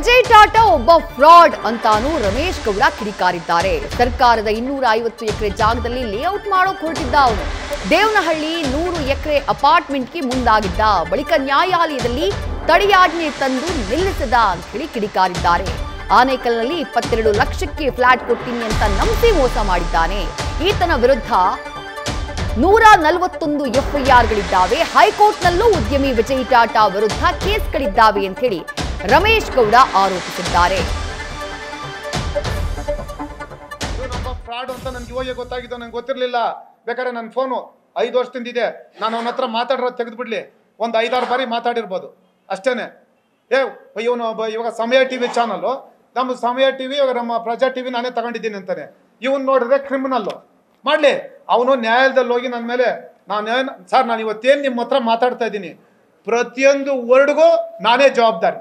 ವಿಜಯ್ ಟಾಟಾ ಒಬ್ಬ ಫ್ರಾಡ್ ಅಂತಾನು ರಮೇಶ್ ಗೌಡ ಕಿಡಿಕಾರಿದ್ದಾರೆ. ಸರ್ಕಾರದ 250 ಎಕರೆ ಜಾಗದಲ್ಲಿ ಲೇಔಟ್ ಮಾಡೋಕ್ ಹೊರಟಿದ್ದ ಅವನು. ದೇವನಹಳ್ಳಿ 100 ಎಕರೆ ಅಪಾರ್ಟ್ಮೆಂಟ್ಗೆ ಮುಂದಾಗಿದ್ದ. ಬಳಿಕ ನ್ಯಾಯಾಲಯದಲ್ಲಿ ತಡೆಯಾಜ್ಞೆ ತಂದು ನಿಲ್ಲಿಸಿದ ಅಂತ ಹೇಳಿ ಕಿಡಿಕಾರಿದ್ದಾರೆ. ಆನೇಕಲ್ನಲ್ಲಿ 22 ಲಕ್ಷಕ್ಕೆ ಫ್ಲಾಟ್ ಕೊಡ್ತೀನಿ ಅಂತ ನಂಬಿಸಿ ಮೋಸ ಮಾಡಿದ್ದಾನೆ. ಈತನ ವಿರುದ್ಧ 141 ಎಫ್ಐಆರ್ಗಳಿದ್ದಾವೆ. ಹೈಕೋರ್ಟ್ನಲ್ಲೂ ಉದ್ಯಮಿ ವಿಜಯ್ ಟಾಟಾ ವಿರುದ್ಧ ಕೇಸ್ಗಳಿದ್ದಾವೆ ಅಂತ ಹೇಳಿ ರಮೇಶ್ ಗೌಡ ಆರೋಪಿಸಿದ್ದಾರೆ. ಫ್ರಾಡ್ ಅಂತ ನನ್ಗೆ ಇವಾಗ ಗೊತ್ತಾಗಿದ್ದು, ನಂಗೆ ಗೊತ್ತಿರಲಿಲ್ಲ. ಬೇಕಾದ್ರೆ ನನ್ನ ಫೋನು 5 ವರ್ಷದಿಂದ ಇದೆ. ನಾನು ಅವನ ಹತ್ರ ಮಾತಾಡಿರೋದು ತೆಗೆದುಬಿಡ್ಲಿ, ಒಂದು 5-6 ಬಾರಿ ಮಾತಾಡಿರ್ಬೋದು ಅಷ್ಟೇನೆ. ಇವನು ಇವಾಗ ಸಮಯ ಟಿವಿ ಚಾನಲ್ಲು, ನಮ್ಮ ಸಮಯ ಟಿವಿ, ಇವಾಗ ನಮ್ಮ ಪ್ರಜಾ ಟಿವಿ ನಾನೇ ತಗೊಂಡಿದ್ದೀನಿ ಅಂತಾನೆ. ಇವನು ನೋಡಿದ್ರೆ ಕ್ರಿಮಿನಲ್ಲು. ಮಾಡಲಿ, ಅವನು ನ್ಯಾಯಾಲಯದಲ್ಲಿ ಹೋಗಿ ನನ್ನ ಮೇಲೆ ಸರ್ ನಾನು ಇವತ್ತೇನು ನಿಮ್ಮ ಹತ್ರ ಮಾತಾಡ್ತಾ ಇದ್ದೀನಿ, ಪ್ರತಿಯೊಂದು ವರ್ಡ್ಗೂ ನಾನೇ ಜವಾಬ್ದಾರಿ.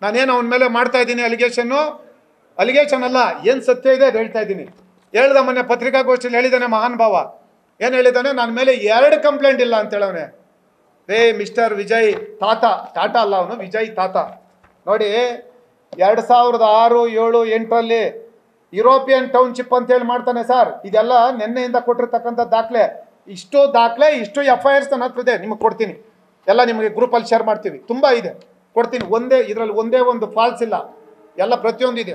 ನಾನೇನು ಅವನ ಮೇಲೆ ಮಾಡ್ತಾ ಇದ್ದೀನಿ ಅಲಿಗೇಷನ್ ಅಲ್ಲ, ಏನು ಸತ್ಯ ಇದೆ ಅದು ಹೇಳ್ತಾ ಇದ್ದೀನಿ. ಹೇಳ್ದ ಮೊನ್ನೆ ಪತ್ರಿಕಾಗೋಷ್ಠಿಯಲ್ಲಿ ಹೇಳಿದ್ದಾನೆ ಮಹಾನ್ ಭಾವ. ಏನು ಹೇಳಿದ್ದಾನೆ, ನನ್ನ ಮೇಲೆ 2 ಕಂಪ್ಲೇಂಟ್ ಇಲ್ಲ ಅಂತ ಹೇಳವನೆ. ಮಿಸ್ಟರ್ ವಿಜಯ್ ಟಾಟಾ ಅಲ್ಲ ಅವನು, ವಿಜಯ್ ತಾತ. ನೋಡಿ, 2006, 7, 8ರಲ್ಲಿ ಯುರೋಪಿಯನ್ ಟೌನ್ಶಿಪ್ ಅಂತೇಳಿ ಮಾಡ್ತಾನೆ ಸರ್. ಇದೆಲ್ಲ ನಿನ್ನೆಯಿಂದ ಕೊಟ್ಟಿರ್ತಕ್ಕಂಥ ದಾಖಲೆ. ಇಷ್ಟು FIRs ನನ್ನ ಹತ್ರ ಇದೆ, ನಿಮಗೆ ಕೊಡ್ತೀನಿ. ಎಲ್ಲ ನಿಮಗೆ ಗ್ರೂಪಲ್ಲಿ ಶೇರ್ ಮಾಡ್ತೀವಿ, ತುಂಬ ಇದೆ, ಕೊಡ್ತೀನಿ. ಇದರಲ್ಲಿ ಒಂದೇ ಒಂದು ಫಾಲ್ಸ್ ಇಲ್ಲ, ಎಲ್ಲ ಪ್ರತಿಯೊಂದು ಇದೆ.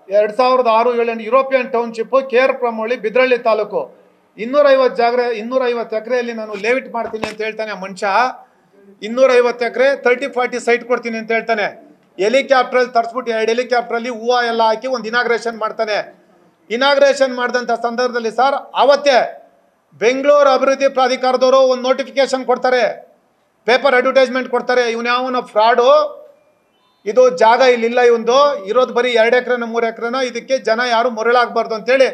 2006, 7 European township, KR ಪ್ರಮೋಳಿ, Bidralli taluk, 250 ಎಕರೆಯಲ್ಲಿ ನಾನು ಲೇಔಟ್ ಮಾಡ್ತೀನಿ ಅಂತ ಹೇಳ್ತಾನೆ ಆ ಮನುಷ್ಯ. 250 ಎಕರೆ 30-40 ಸೈಟ್ ಕೊಡ್ತೀನಿ ಅಂತ ಹೇಳ್ತಾನೆ. ಹೆಲಿಕಾಪ್ಟ್ರಲ್ಲಿ ತರಿಸ್ಬಿಟ್ಟು 2 ಹೆಲಿಕಾಪ್ಟ್ರಲ್ಲಿ ಹೂವು ಎಲ್ಲ ಹಾಕಿ ಒಂದು ಇನಾಗ್ರೇಷನ್ ಮಾಡ್ತಾನೆ. ಇನಾಗ್ರೇಷನ್ ಮಾಡಿದಂಥ ಸಂದರ್ಭದಲ್ಲಿ ಸರ್, ಆವತ್ತೇ ಬೆಂಗಳೂರು ಅಭಿವೃದ್ಧಿ ಪ್ರಾಧಿಕಾರದವರು ಒಂದು ನೋಟಿಫಿಕೇಶನ್ ಕೊಡ್ತಾರೆ, ಪೇಪರ್ ಅಡ್ವರ್ಟೈಸ್ಮೆಂಟ್ ಕೊಡ್ತಾರೆ. ಇವನ್ಯಾವನ ಫ್ರಾಡು, ಇದು ಜಾಗ ಇಲ್ಲಿಲ್ಲ, ಇವಂದು ಇರೋದು ಬರೀ 2 ಎಕರೆನ 3 ಎಕರೆನ, ಇದಕ್ಕೆ ಜನ ಯಾರು ಮರಳಾಗಬಾರ್ದು ಅಂತೇಳಿ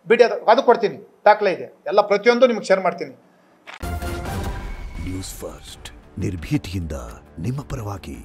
ಬಿಡಿ, ಅದು ಕೊಡ್ತೀನಿ, ದಾಖಲೆ ಇದೆ, ಎಲ್ಲ ಪ್ರತಿಯೊಂದು ನಿಮಗೆ ಶೇರ್ ಮಾಡ್ತೀನಿ. ನ್ಯೂಸ್ ಫಸ್ಟ್, ನಿರ್ಭೀತಿಯಿಂದ ನಿಮ್ಮ ಪರವಾಗಿ.